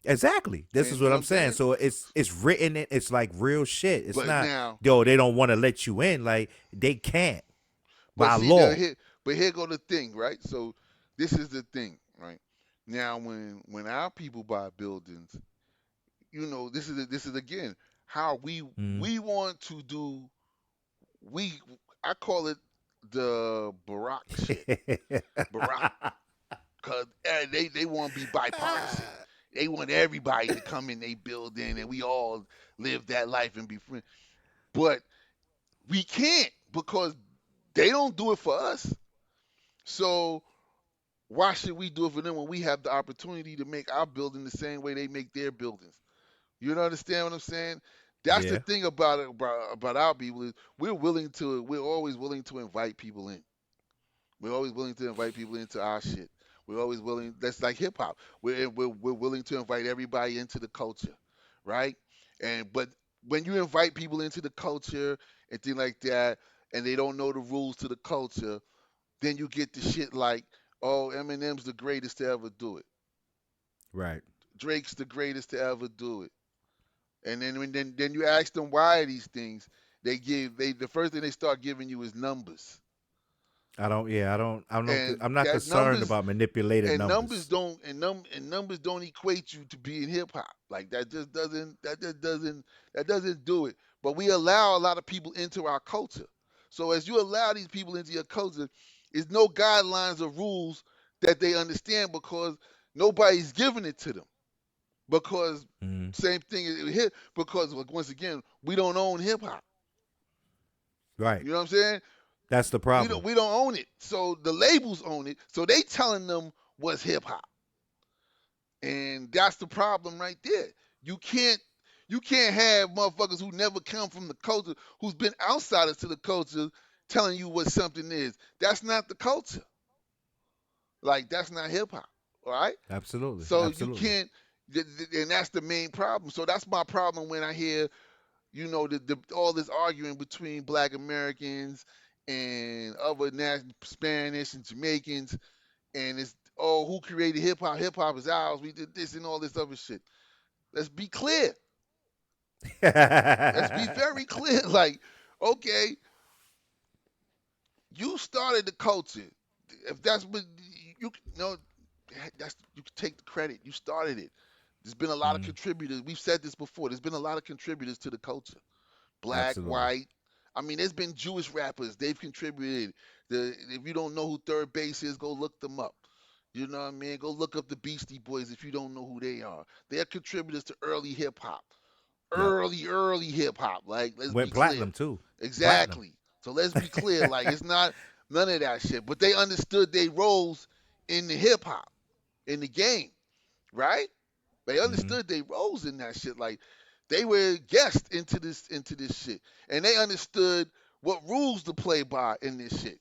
Exactly. This And is you what know what I'm I'm saying. saying? So it's written. It's like real shit. It's But not now, yo. They don't want to let you in. Like they can't but by see, now law. here go the thing, right? So this is the thing, right? Now, when our people buy buildings, this is again how Mm. we want to do. We I call it the Barack shit, Barack, cause they want to be bipartisan. They want everybody to come in they building and we all live that life and be friends. But we can't because they don't do it for us. So why should we do it for them when we have the opportunity to make our building the same way they make their buildings? You don't understand what I'm saying? That's the Yeah. thing about it about our people is we're always willing to invite people in. We're always willing to invite people into our shit. We're always willing. That's like hip hop. We're willing to invite everybody into the culture, right? And but when you invite people into the culture and things like that, and they don't know the rules to the culture, then you get the shit like, oh, Eminem's the greatest to ever do it. Right. Drake's the greatest to ever do it. And then you ask them why are these things, they the first thing they start giving you is numbers. I don't. Yeah. I don't. I don't. And I'm not that concerned numbers about manipulated and numbers numbers. don't and numbers don't equate you to being hip hop. Like that doesn't do it. But we allow a lot of people into our culture. So as you allow these people into your culture, there's no guidelines or rules that they understand because nobody's giving it to them. Because Mm. same thing as hip because like, once again we don't own hip hop. Right. You know what I'm saying? That's the problem. We don't own it. So the labels own it. So they telling them what's hip hop. And that's the problem right there. You can't you can't have motherfuckers who never come from the culture, who's been outsiders to the culture, telling you what something is. That's not the culture. Like that's not hip hop. All right. Absolutely. So you Absolutely. can't, and that's the main problem. So that's my problem when I hear all this arguing between Black Americans and other Spanish and Jamaicans, and it's who created hip hop? Hip hop is ours. We did this and all this other shit. Let's be clear. Let's be very clear. Like, okay, you started the culture. If that's what you know, that's you can take the credit. You started it. There's been a lot of Mm. contributors. We've said this before. There's been a lot of contributors to the culture. Black, Absolutely. white. I mean, there's been Jewish rappers. They've contributed. If you don't know who Third Base is, go look them up. You know what I mean? Go look up the Beastie Boys if you don't know who they are. They're contributors to early hip hop. Yep. Early hip hop. Like, let's be Went clear. platinum too. Platinum. Exactly. So let's be clear. Like, it's not none of that shit. But they understood their roles in the hip hop, in the game, right? They Mm-hmm. understood their roles in that shit. Like, they were guests into this shit, and they understood what rules to play by in this shit.